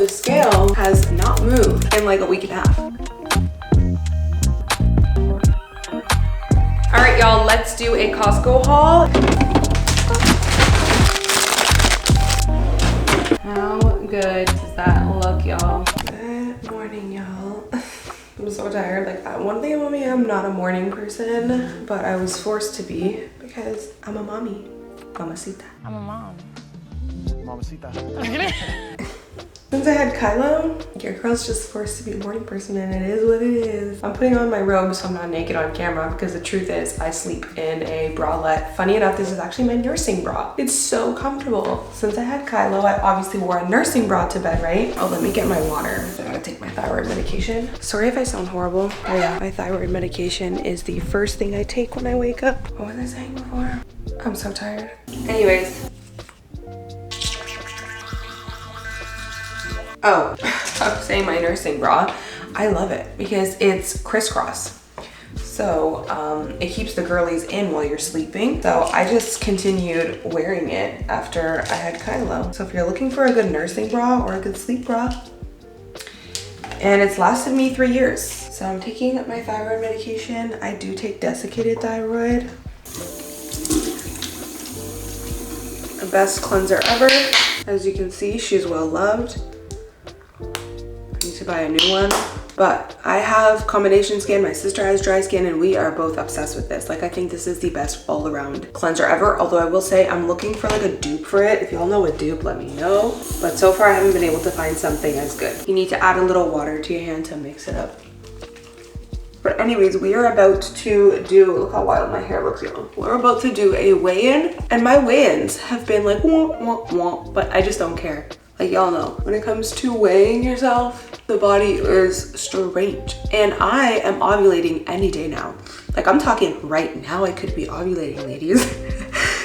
the scale has not moved in like a week and a half. All right, y'all, let's do a Costco haul. How good does that look, y'all? Good morning, y'all. I'm so tired. Like, one thing about me, I'm not a morning person, but I was forced to be because I'm a mommy. Mamacita. I'm a mom. Mamacita. Since I had Kylo, your girl's just forced to be a morning person, and it is what it is. I'm putting on my robe so I'm not naked on camera because the truth is I sleep in a bralette. Funny enough, this is actually my nursing bra. It's so comfortable. Since I had Kylo, I obviously wore a nursing bra to bed, right? Oh, let me get my water. I gotta take my thyroid medication. Sorry if I sound horrible. Oh yeah, my thyroid medication is the first thing I take when I wake up. What was I saying before? I'm so tired. Anyways. Oh, I was saying my nursing bra. I love it because it's crisscross. So it keeps the girlies in while you're sleeping. So I just continued wearing it after I had Kylo. So if you're looking for a good nursing bra or a good sleep bra, and it's lasted me 3 years. So I'm taking my thyroid medication. I do take desiccated thyroid. The best cleanser ever. As you can see, she's well loved. To buy a new one, but I have combination skin, my sister has dry skin, and we are both obsessed with this. Like, I think this is the best all-around cleanser ever, although I will say I'm looking for like a dupe for it. If y'all know a dupe, let me know, but so far I haven't been able to find something as good. You need to add a little water to your hand to mix it up. But anyways, we are about to do, look how wild my hair looks, y'all. We're about to do a weigh-in, and my weigh-ins have been like womp womp womp, but I just don't care. Like, y'all know, when it comes to weighing yourself, the body is strange. And I am ovulating any day now. Like, I'm talking right now, I could be ovulating, ladies.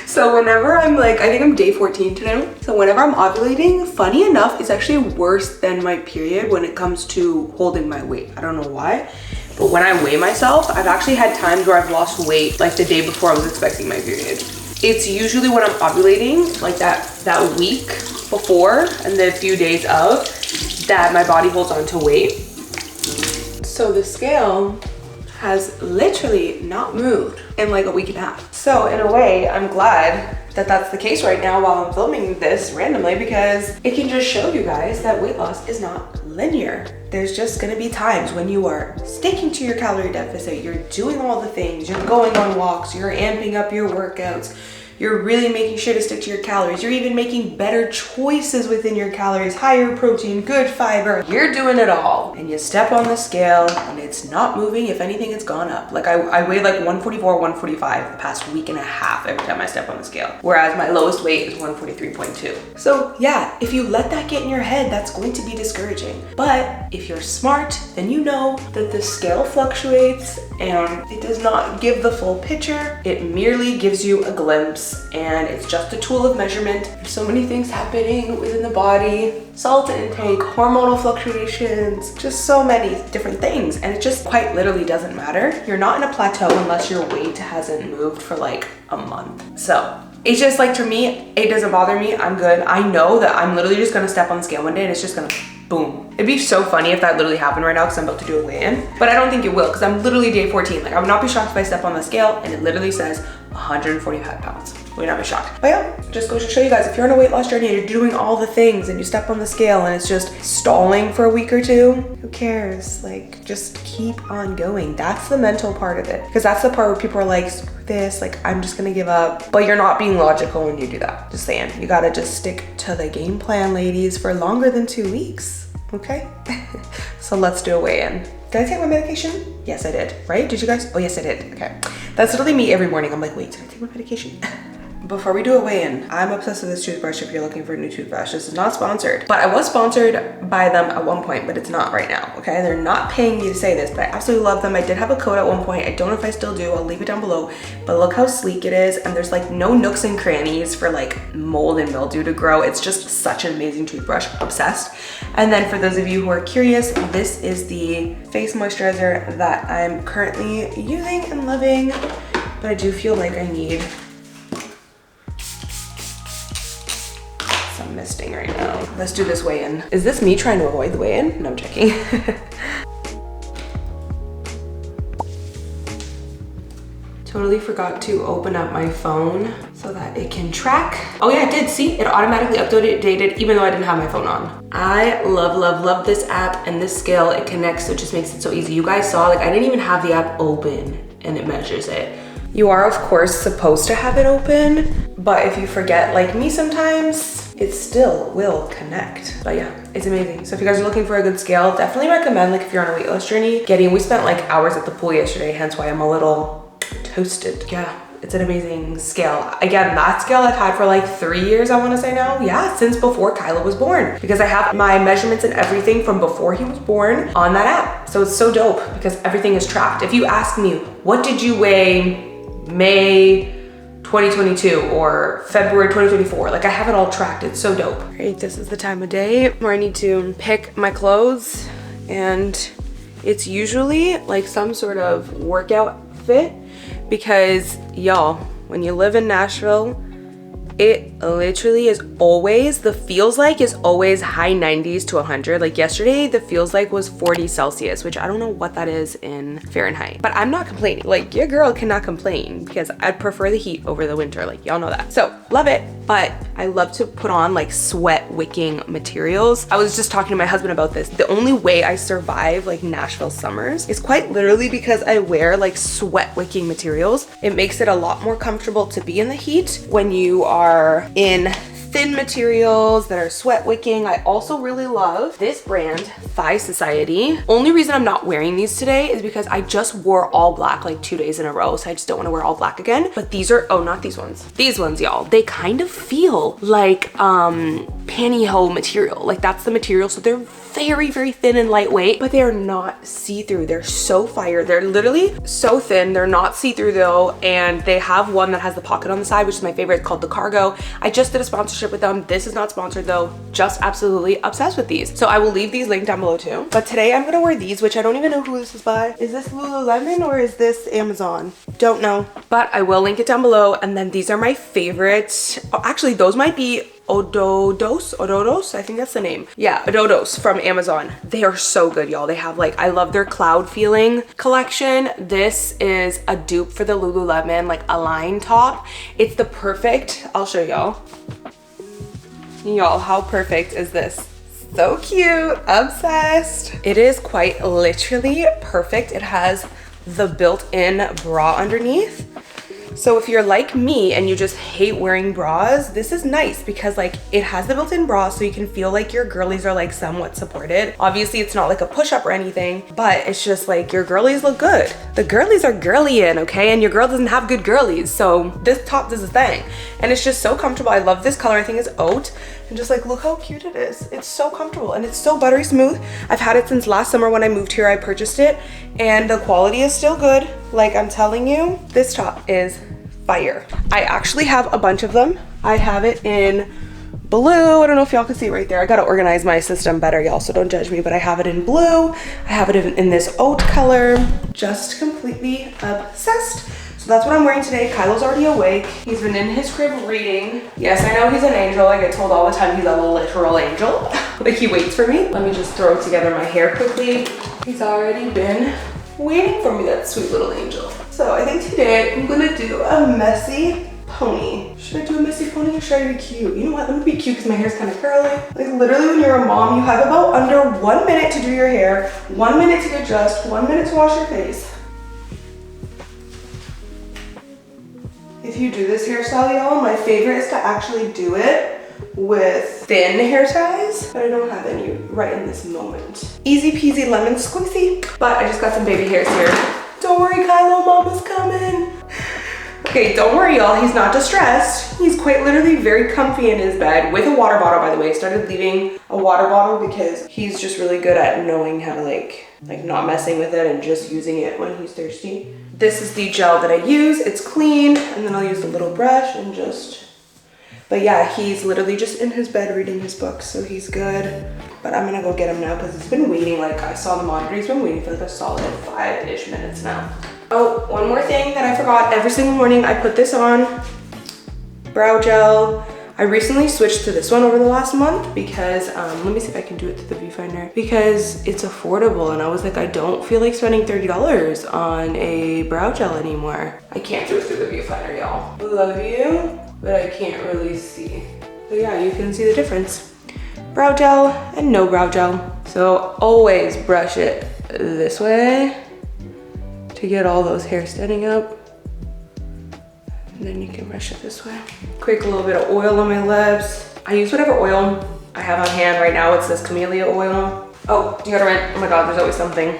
So whenever I'm like, I think I'm day 14 today. So whenever I'm ovulating, funny enough, it's actually worse than my period when it comes to holding my weight. I don't know why. But when I weigh myself, I've actually had times where I've lost weight like the day before I was expecting my period. It's usually when I'm ovulating, like that week before and the few days of, that my body holds on to weight. So the scale has literally not moved in like a week and a half. So in a way, I'm glad that that's the case right now while I'm filming this randomly, because it can just show you guys that weight loss is not linear. There's just gonna be times when you are sticking to your calorie deficit, you're doing all the things, you're going on walks, you're amping up your workouts, you're really making sure to stick to your calories. You're even making better choices within your calories, higher protein, good fiber. You're doing it all. And you step on the scale and it's not moving. If anything, it's gone up. Like I weighed like 144, 145 the past week and a half every time I step on the scale. Whereas my lowest weight is 143.2. So yeah, if you let that get in your head, that's going to be discouraging. But if you're smart, then you know that the scale fluctuates and it does not give the full picture. It merely gives you a glimpse, and it's just a tool of measurement. There's so many things happening within the body, salt intake, hormonal fluctuations, just so many different things, and it just quite literally doesn't matter. You're not in a plateau unless your weight hasn't moved for like a month. So it's just like, for me, it doesn't bother me. I'm good. I know that I'm literally just gonna step on the scale one day and it's just gonna boom. It'd be so funny if that literally happened right now because I'm about to do a weigh-in, but I don't think it will because I'm literally day 14. Like, I would not be shocked if I step on the scale and it literally says 145 pounds. Would not be shocked. But yeah, just goes to show you guys, if you're on a weight loss journey and you're doing all the things and you step on the scale and it's just stalling for a week or two, who cares? Like, just keep on going. That's the mental part of it. Because that's the part where people are like, screw this, like, I'm just gonna give up. But you're not being logical when you do that. Just saying, you gotta just stick to the game plan, ladies, for longer than 2 weeks. Okay? So let's do a weigh-in. Did I take my medication? Yes, I did, right? Did you guys? Oh, yes, I did. Okay. That's literally me every morning. I'm like, wait, did I take my medication? Before we do a weigh-in, I'm obsessed with this toothbrush if you're looking for a new toothbrush. This is not sponsored, but I was sponsored by them at one point, but it's not right now, okay? They're not paying me to say this, but I absolutely love them. I did have a code at one point. I don't know if I still do. I'll leave it down below, but look how sleek it is. And there's like no nooks and crannies for like mold and mildew to grow. It's just such an amazing toothbrush. Obsessed. And then for those of you who are curious, this is the face moisturizer that I'm currently using and loving, but I do feel like I need some testing right now. Let's do this weigh-in. Is this me trying to avoid the weigh-in? No, I'm checking. Totally forgot to open up my phone so that it can track. Oh yeah, it did. See, it automatically updated even though I didn't have my phone on. I love this app and this scale. It connects, so it just makes it so easy. You guys saw, like, I didn't even have the app open and it measures it. You are, of course, supposed to have it open, but if you forget, like me sometimes, it still will connect. But yeah, it's amazing. So if you guys are looking for a good scale, definitely recommend, like if you're on a weight loss journey, we spent like hours at the pool yesterday, hence why I'm a little toasted. Yeah, it's an amazing scale. Again, that scale I've had for like 3 years, I wanna say now. Yeah, since before Kylo was born, because I have my measurements and everything from before he was born on that app. So it's so dope because everything is tracked. If you ask me, what did you weigh May 2022 or February 2024, like I have it all tracked. It's so dope. Right, this is the time of day where I need to pick my clothes, and it's usually like some sort of workout fit, because y'all, when you live in Nashville, it literally is always, the feels like is always high 90s to 100. Like yesterday, the feels like was 40 Celsius, which I don't know what that is in Fahrenheit, but I'm not complaining. Like your girl cannot complain because I'd prefer the heat over the winter. Like y'all know that. So love it. But I love to put on like sweat wicking materials. I was just talking to my husband about this. The only way I survive like Nashville summers is quite literally because I wear like sweat wicking materials. It makes it a lot more comfortable to be in the heat when you are in thin materials that are sweat wicking. I also really love this brand, Thigh Society. Only reason I'm not wearing these today is because I just wore all black like 2 days in a row, so I just don't want to wear all black again. But these are, oh, not these ones. These ones, y'all, they kind of feel like pantyhose material. Like that's the material, so they're very thin and lightweight, but they're not see-through. They're so fire. They're literally so thin. They're not see-through though, and they have one that has the pocket on the side, which is my favorite. It's called the Cargo. I just did a sponsorship with them. This is not sponsored though. Just absolutely obsessed with these. So I will leave these linked down below too. But today I'm gonna wear these, which I don't even know who this is by. Is this Lululemon or is this Amazon? Don't know, but I will link it down below. And then these are my favorites. Oh, actually, those might be Ododos, I think that's the name. Yeah, Ododos from Amazon. They are so good, y'all. They have like, I love their cloud feeling collection. This is a dupe for the Lululemon, like Align top. It's the perfect, I'll show y'all. Y'all, how perfect is this? So cute, obsessed. It is quite literally perfect. It has the built-in bra underneath. So if you're like me and you just hate wearing bras, this is nice because like it has the built-in bra, so you can feel like your girlies are like somewhat supported. Obviously it's not like a push-up or anything, but it's just like your girlies look good. The girlies are girlying, okay? And your girl doesn't have good girlies, so this top does a thing. And it's just so comfortable. I love this color. I think it's oat. And just like, look how cute it is. It's so comfortable and it's so buttery smooth. I've had it since last summer when I moved here. I purchased it and the quality is still good. Like I'm telling you, this top is fire. I actually have a bunch of them. I have it in blue. I don't know if y'all can see right there. I gotta organize my system better, y'all, so don't judge me, but I have it in blue. I have it in this oat color. Just completely obsessed. So that's what I'm wearing today. Kylo's already awake. He's been in his crib reading. Yes, I know he's an angel. I get told all the time he's a literal angel. Like he waits for me. Let me just throw together my hair quickly. He's already been waiting for me, that sweet little angel. So I think today I'm gonna do a messy pony. Should I do a messy pony or should I be cute? You know what, let me be cute because my hair's kind of curly. Like literally when you're a mom, you have about under 1 minute to do your hair, 1 minute to get dressed, 1 minute to wash your face. If you do this hairstyle, y'all, my favorite is to actually do it with thin hair ties, but I don't have any right in this moment. Easy peasy lemon squeezy. But I just got some baby hairs here. Don't worry, Kylo, mama's coming. Okay, don't worry, y'all. He's not distressed. He's quite literally very comfy in his bed with a water bottle, by the way. I started leaving a water bottle because he's just really good at knowing how to like not messing with it and just using it when he's thirsty. This is the gel that I use. It's clean, and then I'll use a little brush and just, but yeah, he's literally just in his bed reading his book, so he's good. But I'm gonna go get him now because he's been waiting, like I saw the monitor, he's been waiting for like a solid 5-ish minutes now. Oh, one more thing that I forgot. Every single morning I put this on, brow gel. I recently switched to this one over the last month because, let me see if I can do it through the viewfinder, because it's affordable and I was like, I don't feel like spending $30 on a brow gel anymore. I can't do it through the viewfinder, y'all. Love you, but I can't really see. But yeah, you can see the difference. Brow gel and no brow gel. So always brush it this way to get all those hairs standing up. And then you can brush it this way. Quick little bit of oil on my lips. I use whatever oil I have on hand right now. It's this camellia oil. Oh, deodorant. Oh my God, there's always something.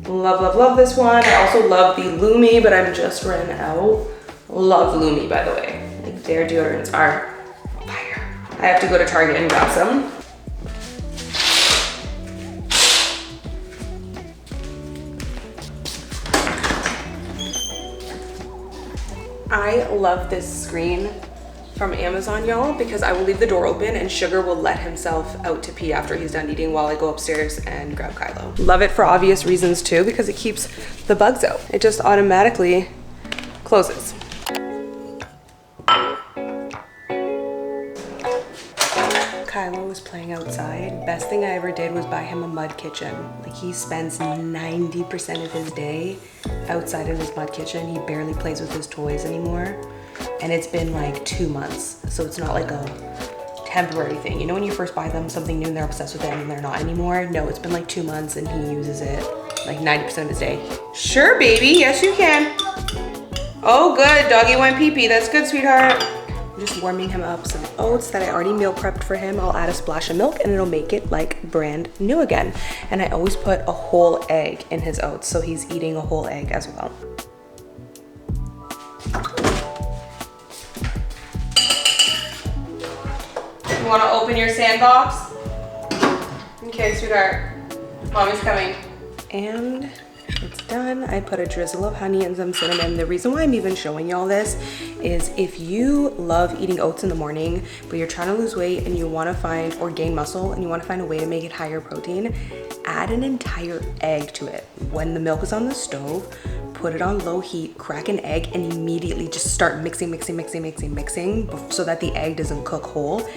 Love, love, love this one. I also love the Lumi, but I'm just ran out. Love Lumi, by the way. Like, their deodorants are fire. I have to go to Target and grab some. I love this screen from Amazon, y'all, because I will leave the door open and Sugar will let himself out to pee after he's done eating while I go upstairs and grab Kylo. Love it for obvious reasons too, because it keeps the bugs out. It just automatically closes. Kylo was playing outside. Best thing I ever did was buy him a mud kitchen. Like, he spends 90% of his day outside of his mud kitchen. He barely plays with his toys anymore. And it's been like 2 months. So it's not like a temporary thing. You know when you first buy them something new and they're obsessed with it and they're not anymore? No, it's been like 2 months and he uses it like 90% of his day. Sure, baby, yes you can. Oh good, doggy went pee-pee. That's good, sweetheart. Just warming him up some oats that I already meal prepped for him. I'll add a splash of milk and it'll make it like brand new again. And I always put a whole egg in his oats, so he's eating a whole egg as well. You want to open your sandbox? Okay, sweetheart. Mommy's coming. And it's done. I put a drizzle of honey and some cinnamon. The reason why I'm even showing y'all this is if you love eating oats in the morning, but you're trying to lose weight and you want to find, or gain muscle, and you want to find a way to make it higher protein, add an entire egg to it. When the milk is on the stove, put it on low heat, crack an egg, and immediately just start mixing so that the egg doesn't cook whole.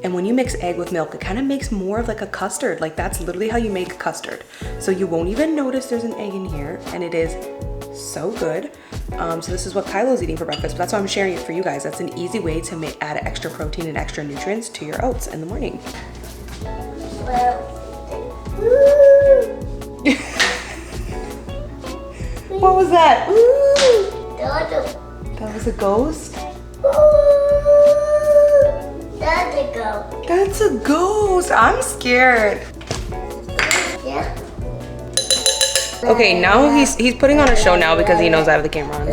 And when you mix egg with milk, it kind of makes more of like a custard. Like, that's literally how you make custard. So you won't even notice there's an egg in here, and it is so good. So this is what Kylo's eating for breakfast, but that's why I'm sharing it for you guys. That's an easy way to add extra protein and extra nutrients to your oats in the morning. What was that? Ooh. That was a ghost? That's a ghost. That's a ghost. I'm scared. Yeah. Okay, now he's putting on a show now because he knows I have the camera on.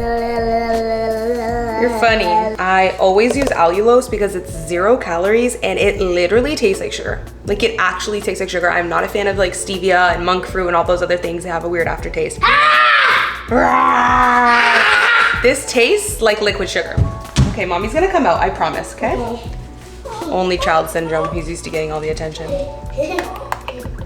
You're funny. I always use allulose because it's 0 calories and it literally tastes like sugar. Like, it actually tastes like sugar. I'm not a fan of like stevia and monk fruit and all those other things that have a weird aftertaste. This tastes like liquid sugar. Okay, mommy's gonna come out, I promise, okay? Only child syndrome. He's used to getting all the attention.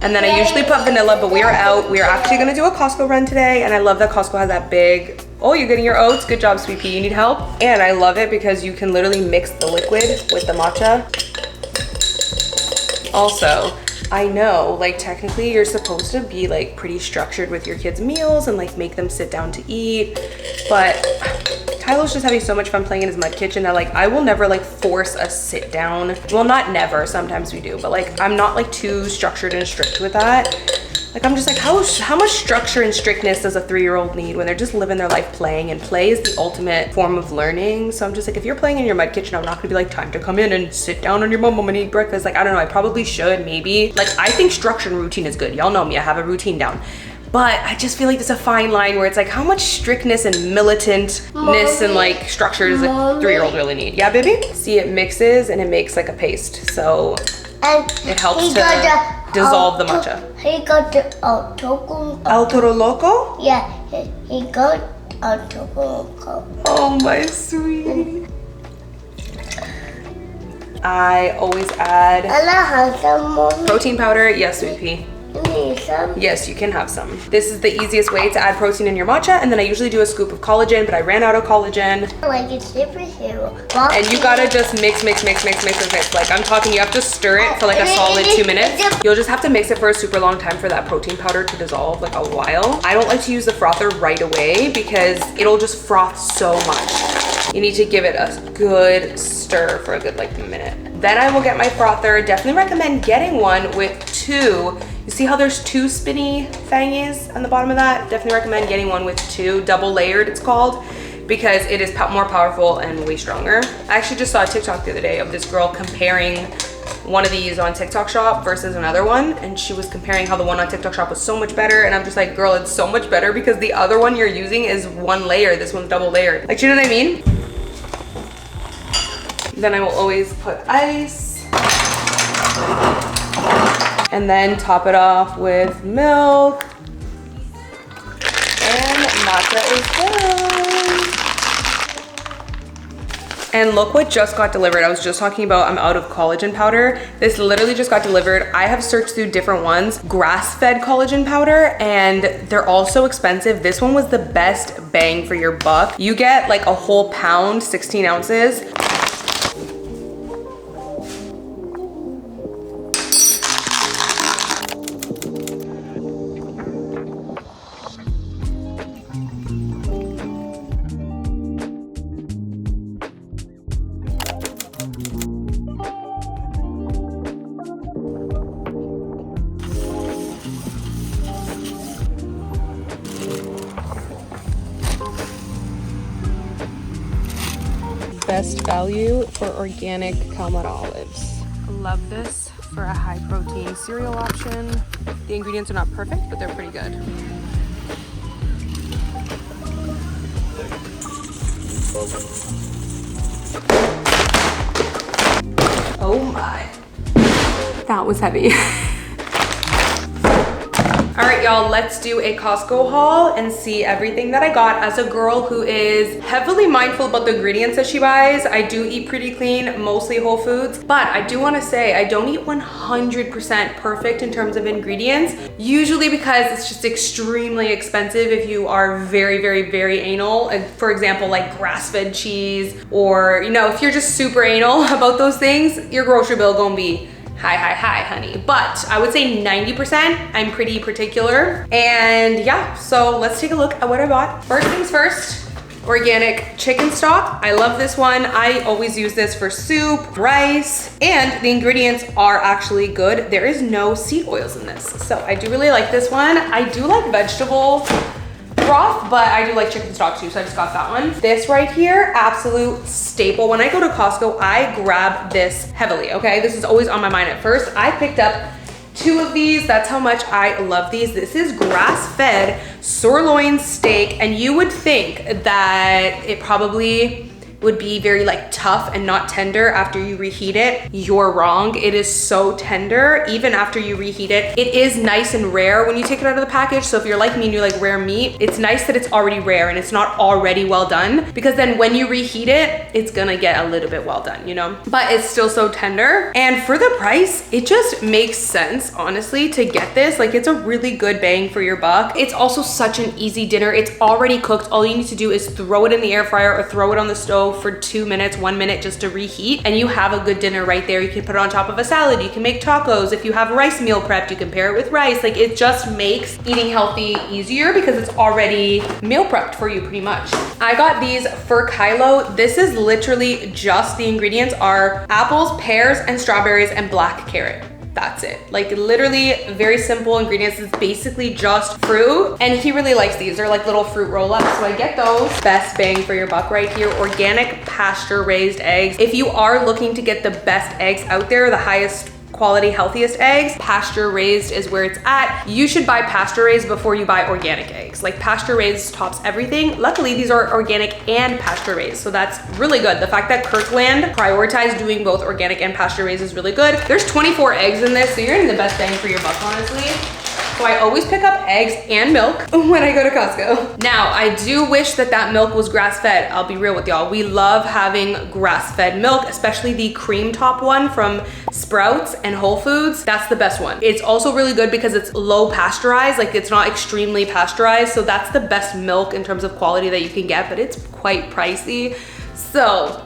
And then I usually put vanilla, but we are out. We are actually gonna do a Costco run today, and I love that Costco has that big, oh, you're getting your oats? Good job, sweet pea. You need help? And I love it because you can literally mix the liquid with the matcha. Also, I know, like, technically you're supposed to be like pretty structured with your kids' meals and like make them sit down to eat, but Kylo's just having so much fun playing in his mud kitchen that like I will never like force a sit down. Well, not never, sometimes we do, but like I'm not like too structured and strict with that. Like, I'm just like, how much structure and strictness does a 3-year-old need when they're just living their life playing? And play is the ultimate form of learning. So I'm just like, if you're playing in your mud kitchen, I'm not gonna be like, time to come in and sit down on your mom and eat breakfast. Like, I don't know, I probably should, maybe. Like, I think structure and routine is good. Y'all know me, I have a routine down. But I just feel like there's a fine line where it's like, how much strictness and militantness and like structure does a 3-year-old really need? Yeah, baby? See, it mixes and it makes like a paste. So it helps to dissolve the matcha. He got the Toko. El Toro Loco? Yeah, he got a Toko. Oh, my sweetie. I always add protein powder. Yes, sweet pea. need some? Yes, you can have some. This is the easiest way to add protein in your matcha, and then I usually do a scoop of collagen, but I ran out of collagen. Like a superhero. And you gotta just mix. Like I'm talking, you have to stir it for like a solid 2 minutes. You'll just have to mix it for a super long time for that protein powder to dissolve, like a while. I don't like to use the frother right away because it'll just froth so much. You need to give it a good stir for a good like minute. Then I will get my frother. Definitely recommend getting one with 2. You see how there's 2 spinny thingies on the bottom of that? Definitely recommend getting one with 2, double layered it's called, because it is more powerful and way stronger. I actually just saw a TikTok the other day of this girl comparing one of these on TikTok Shop versus another one, and she was comparing how the one on TikTok Shop was so much better, and I'm just like, girl, it's so much better because the other one you're using is 1 layer, this one's double layered. Like, you know what I mean? Then I will always put ice. And then top it off with milk. And matcha is done. And look what just got delivered. I was just talking about I'm out of collagen powder. This literally just got delivered. I have searched through different ones, grass-fed collagen powder, and they're all so expensive. This one was the best bang for your buck. You get like a whole pound, 16 ounces. Best value for organic Kalmar olives. Love this for a high protein cereal option. The ingredients are not perfect, but they're pretty good. Oh my. That was heavy. All right, y'all, let's do a Costco haul and see everything that I got. As a girl who is heavily mindful about the ingredients that she buys, I do eat pretty clean, mostly whole foods, but I do wanna say I don't eat 100% perfect in terms of ingredients, usually because it's just extremely expensive if you are very, very, very anal. And for example, like grass-fed cheese, or you know, if you're just super anal about those things, your grocery bill gonna be high, honey. But I would say 90%, I'm pretty particular. And yeah, so let's take a look at what I bought. First things first, organic chicken stock. I love this one. I always use this for soup, rice, and the ingredients are actually good. There is no seed oils in this. So I do really like this one. I do like vegetable broth, but I do like chicken stock too, so I just got that one. This right here, absolute staple. When I go to Costco, I grab this heavily, okay? This is always on my mind at first. I picked up 2 of these. That's how much I love these. This is grass-fed sirloin steak, and you would think that it probably would be very like tough and not tender after you reheat it. You're wrong. It is so tender even after you reheat it. It is nice and rare when you take it out of the package. So if you're like me and you like rare meat, it's nice that it's already rare and it's not already well done, because then when you reheat it, it's gonna get a little bit well done, you know? But it's still so tender. And for the price, it just makes sense, honestly, to get this. Like, it's a really good bang for your buck. It's also such an easy dinner. It's already cooked. All you need to do is throw it in the air fryer or throw it on the stove for 2 minutes, 1 minute just to reheat, and you have a good dinner right there. You can put it on top of a salad. You can make tacos. If you have rice meal prepped, you can pair it with rice. Like, it just makes eating healthy easier because it's already meal prepped for you pretty much. I got these for Kylo. This is literally just the ingredients are apples, pears, and strawberries, and black carrot. That's it. Like, literally very simple ingredients. It's basically just fruit, and he really likes these. They're like little fruit roll-ups, so I get those. Best bang for your buck right here. Organic pasture raised eggs. If you are looking to get the best eggs out there, the highest quality, healthiest eggs, pasture raised is where it's at. You should buy pasture raised before you buy organic eggs. Like, pasture raised tops everything. Luckily, these are organic and pasture raised, so that's really good. The fact that Kirkland prioritized doing both organic and pasture raised is really good. There's 24 eggs in this, so you're getting the best bang for your buck, honestly. So I always pick up eggs and milk when I go to Costco. Now, I do wish that that milk was grass-fed. I'll be real with y'all. We love having grass-fed milk, especially the cream top one from Sprouts and Whole Foods. That's the best one. It's also really good because it's low pasteurized, like it's not extremely pasteurized. So that's the best milk in terms of quality that you can get, but it's quite pricey. So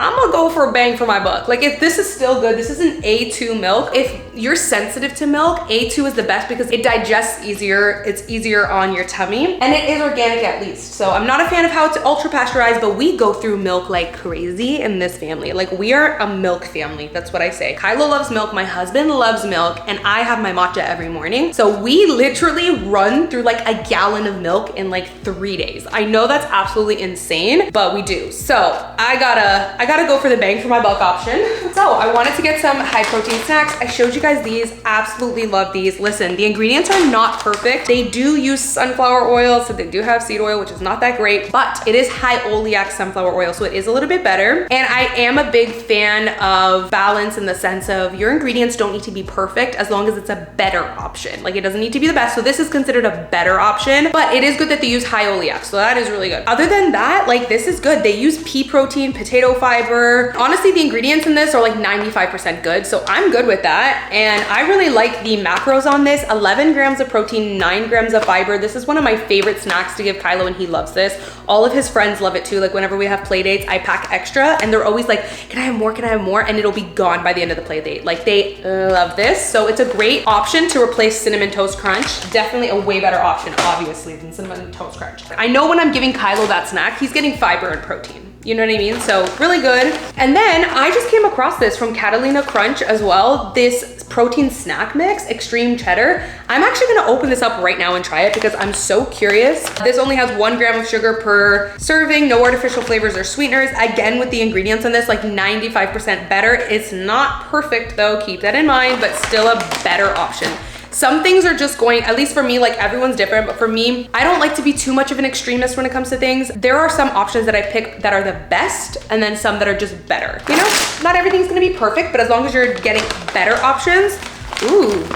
I'm gonna go for a bang for my buck. Like, if this is still good, this is an A2 milk. If you're sensitive to milk, A2 is the best because it digests easier. It's easier on your tummy, and it is organic at least. So I'm not a fan of how it's ultra pasteurized, but we go through milk like crazy in this family. Like, we are a milk family. That's what I say. Kylo loves milk, my husband loves milk, and I have my matcha every morning. So we literally run through like a gallon of milk in like 3 days. I know that's absolutely insane, but we do. So I gotta go for the bang for my buck option. So I wanted to get some high protein snacks. I showed you guys these, absolutely love these. Listen, the ingredients are not perfect. They do use sunflower oil, so they do have seed oil, which is not that great, but it is high oleac sunflower oil, so it is a little bit better. And I am a big fan of balance in the sense of your ingredients don't need to be perfect as long as it's a better option. Like, it doesn't need to be the best. So this is considered a better option, but it is good that they use high oleac. So that is really good. Other than that, like, this is good. They use pea protein, potato fiber. Honestly, the ingredients in this are like 95% good, so I'm good with that. And I really like the macros on this. 11 grams of protein, 9 grams of fiber. This is one of my favorite snacks to give Kylo, and he loves this. All of his friends love it too. Like, whenever we have play dates, I pack extra, and they're always like, can I have more? Can I have more? And it'll be gone by the end of the play date. Like, they love this. So it's a great option to replace Cinnamon Toast Crunch. Definitely a way better option, obviously, than Cinnamon Toast Crunch. I know when I'm giving Kylo that snack, he's getting fiber and protein. You know what I mean? So really good. And then I just came across this from Catalina Crunch as well. This protein snack mix, extreme cheddar. I'm actually gonna open this up right now and try it because I'm so curious. This only has 1 gram of sugar per serving, no artificial flavors or sweeteners. Again, with the ingredients on this, like 95% better. It's not perfect though, keep that in mind, but still a better option. Some things are just going, at least for me, like everyone's different, but for me, I don't like to be too much of an extremist when it comes to things. There are some options that I pick that are the best, and then some that are just better. You know, not everything's gonna be perfect, but as long as you're getting better options. Ooh.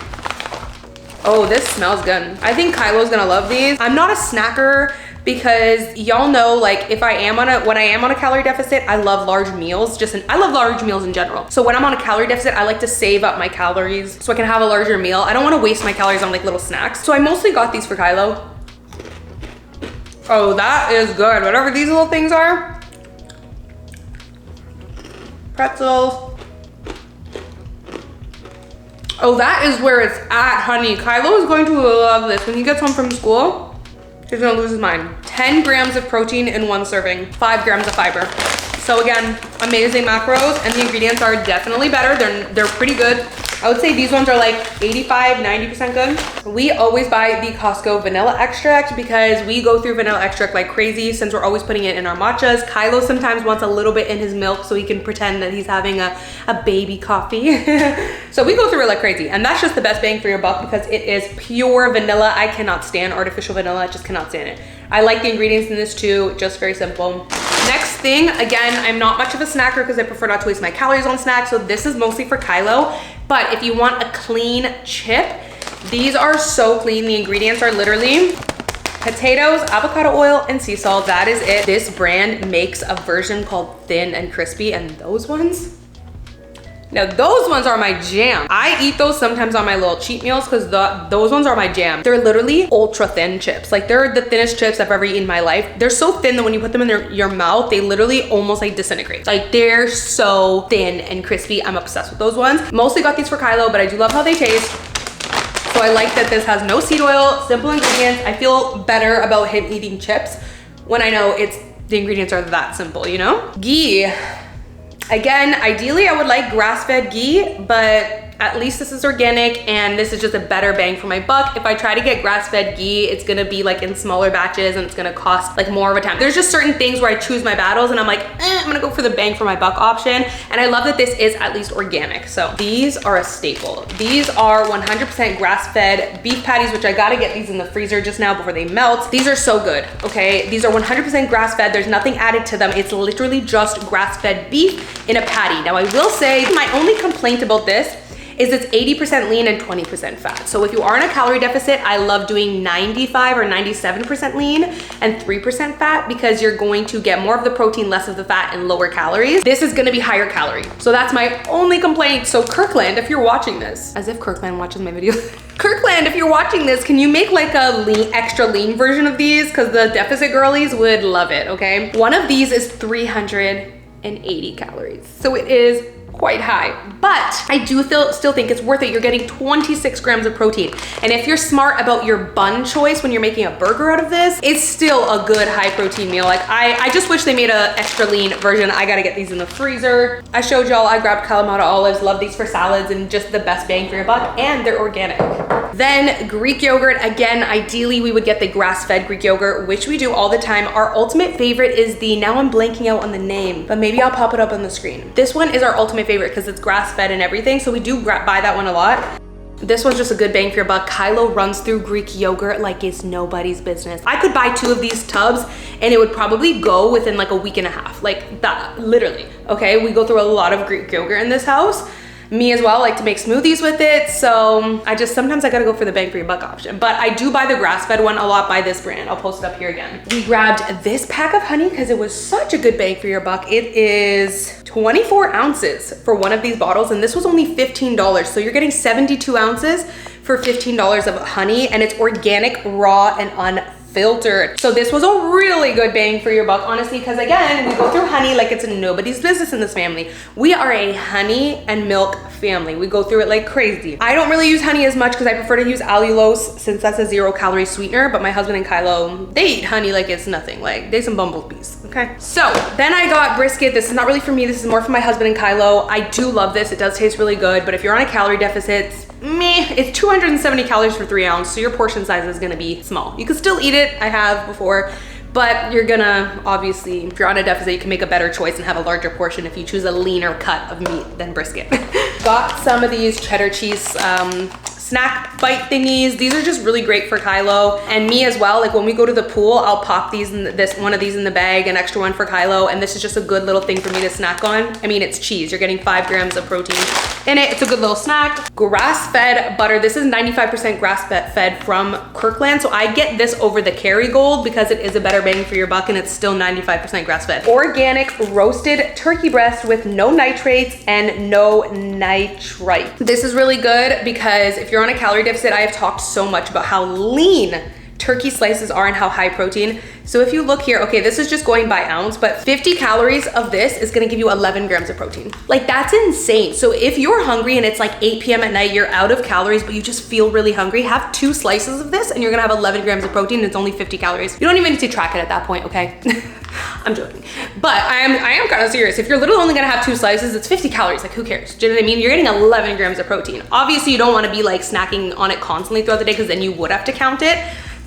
Oh, this smells good. I think Kylo's gonna love these. I'm not a snacker because y'all know, like, when I am on a calorie deficit, I love large meals. I love large meals in general. So when I'm on a calorie deficit, I like to save up my calories so I can have a larger meal. I don't want to waste my calories on like little snacks. So I mostly got these for Kylo. Oh, that is good. Whatever these little things are. Pretzels. Oh, that is where it's at, honey. Kylo is going to love this. When he gets home from school, he's gonna lose his mind. 10 grams of protein in 1 serving, 5 grams of fiber. So again, amazing macros, and the ingredients are definitely better. They're pretty good. I would say these ones are like 85, 90% good. We always buy the Costco vanilla extract because we go through vanilla extract like crazy since we're always putting it in our matchas. Kylo sometimes wants a little bit in his milk so he can pretend that he's having a baby coffee. So we go through it like crazy, and that's just the best bang for your buck because it is pure vanilla. I cannot stand artificial vanilla, I just cannot stand it. I like the ingredients in this too, just very simple. Next thing, again, I'm not much of a snacker because I prefer not to waste my calories on snacks, so this is mostly for Kylo. But if you want a clean chip, these are so clean. The ingredients are literally potatoes, avocado oil, and sea salt. That is it. This brand makes a version called Thin and Crispy, and those ones, now those ones are my jam. I eat those sometimes on my little cheat meals because those ones are my jam. They're literally ultra thin chips. Like, they're the thinnest chips I've ever eaten in my life. They're so thin that when you put them in your mouth, they literally almost like disintegrate. Like, they're so thin and crispy. I'm obsessed with those ones. Mostly got these for Kylo, but I do love how they taste. So I like that this has no seed oil, simple ingredients. I feel better about him eating chips when I know the ingredients are that simple, you know? Ghee. Again, ideally I would like grass-fed ghee, but at least this is organic and this is just a better bang for my buck. If I try to get grass-fed ghee, it's gonna be like in smaller batches and it's gonna cost like more of a time. There's just certain things where I choose my battles and I'm like, I'm gonna go for the bang for my buck option. And I love that this is at least organic. So these are a staple. These are 100% grass-fed beef patties, which I gotta get these in the freezer just now before they melt. These are so good, okay? These are 100% grass-fed. There's nothing added to them. It's literally just grass-fed beef in a patty. Now I will say my only complaint about this is it's 80% lean and 20% fat. So if you are in a calorie deficit, I love doing 95 or 97% lean and 3% fat because you're going to get more of the protein, less of the fat, and lower calories. This is gonna be higher calorie. So that's my only complaint. So Kirkland, if you're watching this, as if Kirkland watches my videos. Kirkland, if you're watching this, can you make like a extra lean version of these? Because the deficit girlies would love it, okay? One of these is 380 calories. So it is quite high, but I do still think it's worth it. You're getting 26 grams of protein. And if you're smart about your bun choice when you're making a burger out of this, it's still a good high protein meal. Like I just wish they made a extra lean version. I gotta get these in the freezer. I showed y'all I grabbed Kalamata olives, love these for salads and just the best bang for your buck, and they're organic. Then Greek yogurt, again, ideally we would get the grass-fed Greek yogurt, which we do all the time. Our ultimate favorite is the, now I'm blanking out on the name, but maybe I'll pop it up on the screen. This one is our ultimate favorite because it's grass-fed and everything, so we do buy that one a lot. This one's just a good bang for your buck. Kylo runs through Greek yogurt like it's nobody's business. I could buy 2 of these tubs and it would probably go within like a week and a half, like that, literally, okay? We go through a lot of Greek yogurt in this house. Me as well, like to make smoothies with it. So sometimes I gotta go for the bang for your buck option. But I do buy the grass-fed one a lot by this brand. I'll post it up here again. We grabbed this pack of honey because it was such a good bang for your buck. It is 24 ounces for one of these bottles, and this was only $15. So you're getting 72 ounces for $15 of honey, and it's organic, raw, and unfiltered. So this was a really good bang for your buck, honestly, because again, we go through honey like it's nobody's business in this family. We are a honey and milk family. We go through it like crazy. I don't really use honey as much because I prefer to use allulose since that's a 0-calorie sweetener, but my husband and Kylo, they eat honey like it's nothing. Like they some bumblebees, okay? So then I got brisket. This is not really for me. This is more for my husband and Kylo. I do love this. It does taste really good, but if you're on a calorie deficit, it's 270 calories for 3 ounces, so your portion size is gonna be small. You can still eat it, I have before, but you're gonna, obviously, if you're on a deficit, you can make a better choice and have a larger portion if you choose a leaner cut of meat than brisket. Got some of these cheddar cheese snack bite thingies. These are just really great for Kylo and me as well. Like when we go to the pool, I'll pop these in one of these in the bag, an extra one for Kylo, and this is just a good little thing for me to snack on. I mean, it's cheese. You're getting 5 grams of protein in it. It's a good little snack. Grass-fed butter. This is 95% grass-fed from Kirkland, so I get this over the Kerrygold because it is a better bang for your buck and it's still 95% grass-fed. Organic roasted turkey breast with no nitrates and no nitrite. This is really good because if you're on a calorie deficit, I have talked so much about how lean turkey slices are and how high protein. So if you look here, okay, this is just going by ounce, but 50 calories of this is gonna give you 11 grams of protein. Like that's insane. So if you're hungry and it's like 8 p.m. at night, you're out of calories, but you just feel really hungry, have 2 slices of this and you're gonna have 11 grams of protein and it's only 50 calories. You don't even need to track it at that point, okay? I'm joking. But I am kind of serious. If you're literally only gonna have 2 slices, it's 50 calories, like who cares? Do you know what I mean? You're getting 11 grams of protein. Obviously you don't wanna be like snacking on it constantly throughout the day because then you would have to count it.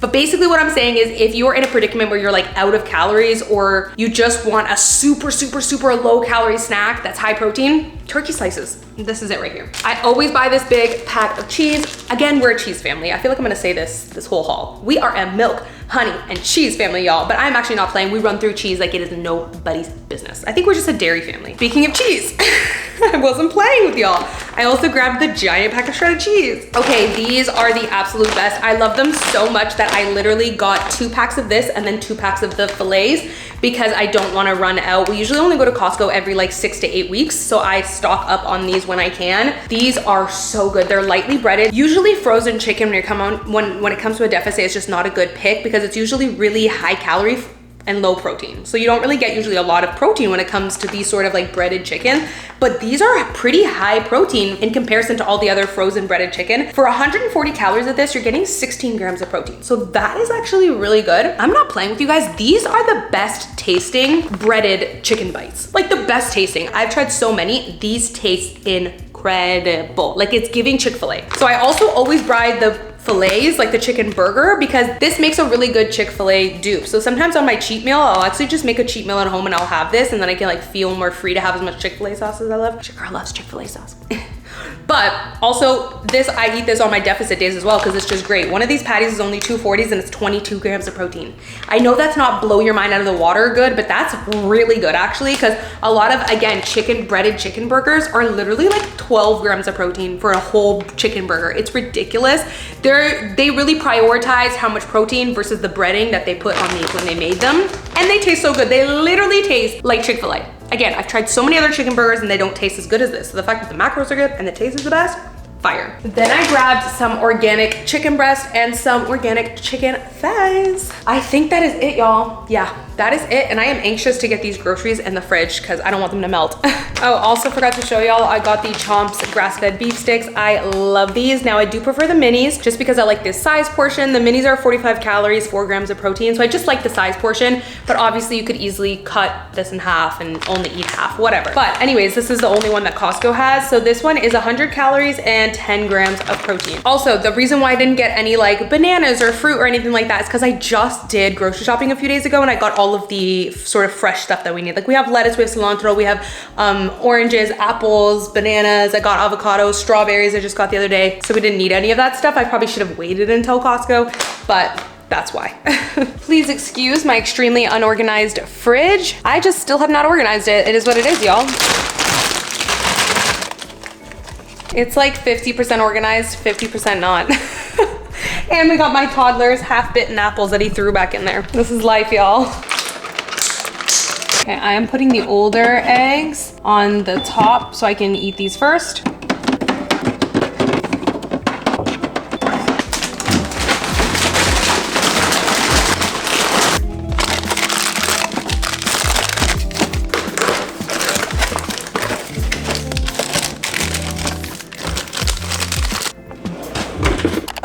But basically what I'm saying is if you're in a predicament where you're like out of calories or you just want a super, super, super low calorie snack that's high protein, turkey slices. This is it right here. I always buy this big pack of cheese. Again, we're a cheese family. I feel like I'm gonna say this whole haul. We are a milk, honey, and cheese family, y'all. But I'm actually not playing. We run through cheese like it is nobody's business. I think we're just a dairy family. Speaking of cheese, I wasn't playing with y'all. I also grabbed the giant pack of shredded cheese. Okay, these are the absolute best. I love them so much that I literally got 2 packs of this and then 2 packs of the fillets because I don't want to run out. We usually only go to Costco every like 6 to 8 weeks, so I stock up on these when I can. These are so good. They're lightly breaded. Usually frozen chicken when it comes to a deficit is just not a good pick because it's usually really high calorie and low protein. So you don't really get usually a lot of protein when it comes to these sort of like breaded chicken, but these are pretty high protein in comparison to all the other frozen breaded chicken. For 140 calories of this, you're getting 16 grams of protein. So that is actually really good. I'm not playing with you guys. These are the best tasting breaded chicken bites. Like the best tasting. I've tried so many. These taste incredible. Like it's giving Chick-fil-A. So I also always buy the fillets, like the chicken burger, because this makes a really good Chick-fil-A dupe. So sometimes on my cheat meal, I'll actually just make a cheat meal at home and I'll have this and then I can like feel more free to have as much Chick-fil-A sauce as I love. Your girl loves Chick-fil-A sauce. But also this, I eat this on my deficit days as well because it's just great. One of these patties is only 240s and it's 22 grams of protein. I know that's not blow your mind out of the water good, but that's really good actually, because a lot of, again, breaded chicken burgers are literally like 12 grams of protein for a whole chicken burger. It's ridiculous. They really prioritize how much protein versus the breading that they put on these when they made them. And they taste so good. They literally taste like Chick-fil-A. Again, I've tried so many other chicken burgers and they don't taste as good as this. So the fact that the macros are good and the taste is the best, fire. Then I grabbed some organic chicken breast and some organic chicken thighs. I think that is it, y'all. Yeah, that is it. And I am anxious to get these groceries in the fridge because I don't want them to melt. Oh, also forgot to show y'all, I got the Chomps grass-fed beef sticks. I love these. Now I do prefer the minis just because I like this size portion. The minis are 45 calories, 4 grams of protein. So I just like the size portion, but obviously you could easily cut this in half and only eat half, whatever. But anyways, this is the only one that Costco has. So this one is 100 calories and 10 grams of protein. Also, the reason why I didn't get any like bananas or fruit or anything like that is because I just did grocery shopping a few days ago and I got all of the sort of fresh stuff that we need. Like we have lettuce, we have cilantro, we have oranges, apples, bananas. I got avocados, strawberries I just got the other day. So we didn't need any of that stuff. I probably should have waited until Costco, but that's why. Please excuse my extremely unorganized fridge. I just still have not organized it. It is what it is, y'all. It's like 50% organized, 50% not. And we got my toddler's half-bitten apples that he threw back in there. This is life, y'all. Okay, I am putting the older eggs on the top so I can eat these first.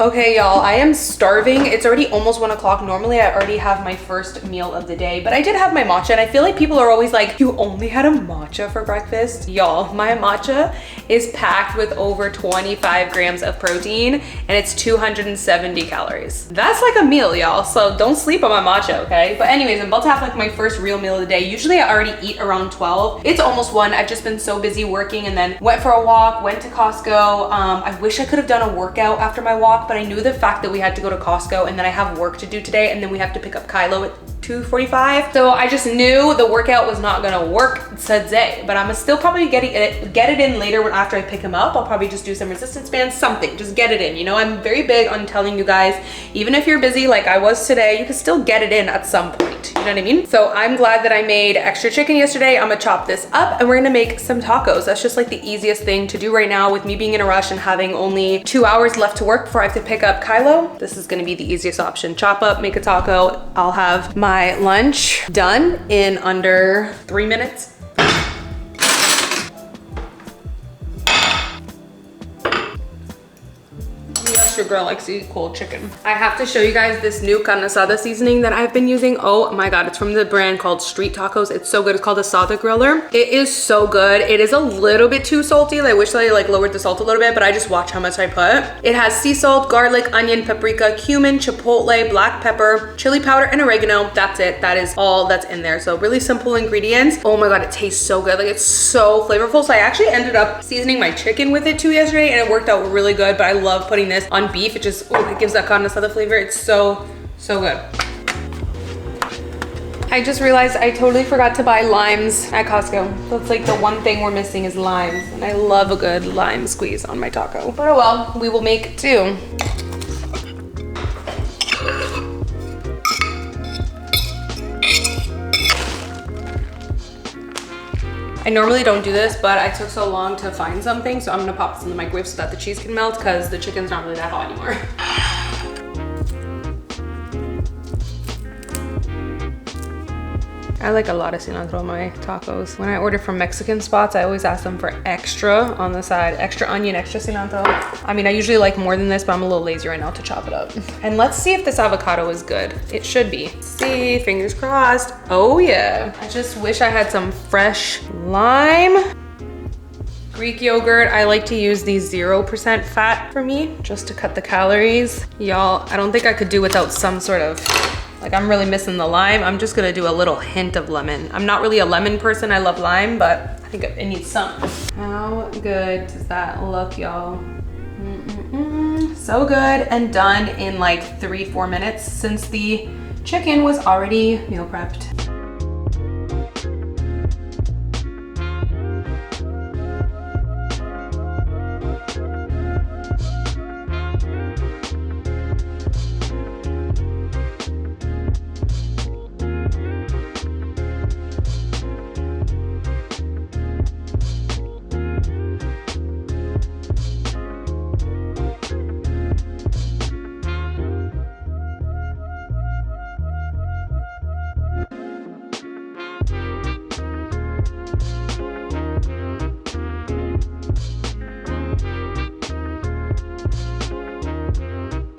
Okay, y'all, I am starving. It's already almost 1 o'clock. Normally, I already have my first meal of the day, but I did have my matcha, and I feel like people are always like, you only had a matcha for breakfast? Y'all, my matcha is packed with over 25 grams of protein, and it's 270 calories. That's like a meal, y'all, so don't sleep on my matcha, okay? But anyways, I'm about to have like my first real meal of the day. Usually, I already eat around 12. It's almost 1. I've just been so busy working, and then went for a walk, went to Costco. I wish I could have done a workout after my walk, but I knew the fact that we had to go to Costco and then I have work to do today and then we have to pick up Kylo at 2:45. So I just knew the workout was not gonna work today, but I'm still probably get it in later after I pick him up. I'll probably just do some resistance bands, something, just get it in. You know, I'm very big on telling you guys, even if you're busy like I was today, you can still get it in at some point. You know what I mean? So I'm glad that I made extra chicken yesterday. I'm gonna chop this up and we're gonna make some tacos. That's just like the easiest thing to do right now with me being in a rush and having only 2 hours left to work before I have to pick up Kylo. This is gonna be the easiest option. Chop up, make a taco. I'll have my lunch done in under 3 minutes. Yes, your girl likes to eat cold chicken. I have to show you guys this new carne asada seasoning that I've been using. Oh my God, it's from the brand called Street Tacos. It's so good. It's called Asada Griller. It is so good. It is a little bit too salty. I wish I like lowered the salt a little bit, but I just watch how much I put. It has sea salt, garlic, onion, paprika, cumin, chipotle, black pepper, chili powder, and oregano. That's it. That is all that's in there. So really simple ingredients. Oh my God, it tastes so good. Like it's so flavorful. So I actually ended up seasoning my chicken with it too yesterday and it worked out really good, but I love putting this on beef. It just, oh, it gives that carne asada flavor. It's so good. I just realized I totally forgot to buy limes at Costco. That's like the one thing we're missing is limes. And I love a good lime squeeze on my taco. But oh well, we will make do. I normally don't do this, but I took so long to find something, so I'm gonna pop this in the microwave so that the cheese can melt because the chicken's not really that hot anymore. I like a lot of cilantro on my tacos. When I order from Mexican spots, I always ask them for extra on the side. Extra onion, extra cilantro. I mean, I usually like more than this, but I'm a little lazy right now to chop it up. And let's see if this avocado is good. It should be. Let's see, fingers crossed. Oh yeah. I just wish I had some fresh lime. Greek yogurt, I like to use the 0% fat for me, just to cut the calories. Y'all, I don't think I could do without some sort of Like I'm really missing the lime. I'm just gonna do a little hint of lemon. I'm not really a lemon person, I love lime, but I think it needs some. How good does that look, y'all? So good and done in like 3-4 minutes since the chicken was already meal prepped.